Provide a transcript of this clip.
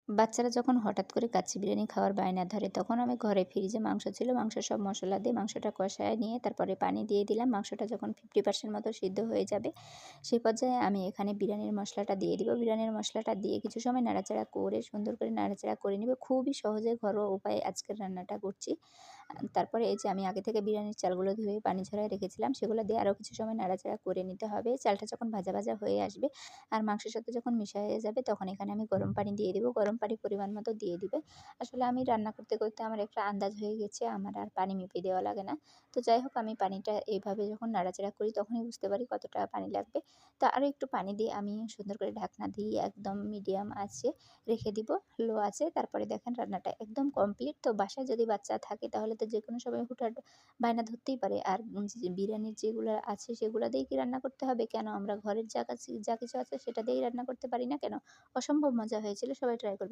বাচ্চারা যখন হঠাৎ করে কাচ্চি বিরিয়ানি খাওয়ার বায়না ধরে, তখন আমি ঘরে ফ্রিজে মাংস ছিল, মাংস সব মশলা দিয়ে মাংসটা কষায় নিয়ে তারপরে পানি দিয়ে দিলাম। মাংসটা যখন 50% মতো সিদ্ধ হয়ে যাবে, সেই পর্যায়ে আমি এখানে বিরিয়ানির মশলাটা দিয়ে দিব। বিরিয়ানির মশলাটা দিয়ে কিছু সময় নাড়াচাড়া করে সুন্দর করে নাড়াচাড়া করে নিব। খুবই সহজে ঘরোয়া উপায়ে আজকের রান্নাটা করছি। তারপরে এই যে আমি আগে থেকে বিরিয়ানির চালগুলো ধুয়ে পানি ঝরায় রেখেছিলাম, সেগুলো দিয়ে আরও কিছু সময় নাড়াচাড়া করে নিতে হবে। চালটা যখন ভাজা, ভাজা হয়ে আসবে আর মাংসের সাথে যখন মিশা হয়ে যাবে, তখন এখানে আমি গরম পানি দিয়ে দিব। গরম পানি পরিমাণ মতো দিয়ে দিবে। আসলে আমি রান্না করতে, করতে আমার একটা আন্দাজ হয়ে গেছে, আমার আর পানি মেপে দেওয়া লাগে না। তো যাই হোক, আমি পানিটা এইভাবে যখন নাড়াচাড়া করি তখনই বুঝতে পারি কতটা পানি লাগবে। তো আরও একটু পানি দিয়ে আমি সুন্দর করে ঢাকনা দিয়ে একদম মিডিয়াম আঁচে রেখে দিব, লো আঁচে। তারপরে দেখেন রান্নাটা একদম কমপ্লিট। তো বাসায় যদি বাচ্চা থাকে তাহলে তো যেকোনো সময় হুটহাট বায়না ধরতেই পারে। আর যে বিরিয়ানির যেগুলা আছে সেগুলা দিয়েই কি রান্না করতে হবে? কেন আমরা ঘরের যা কিছু আছে সেটা দিয়েই রান্না করতে পারি না কেন? অসম্ভব মজা হয়েছিল। সবাই ট্রাই করবেন।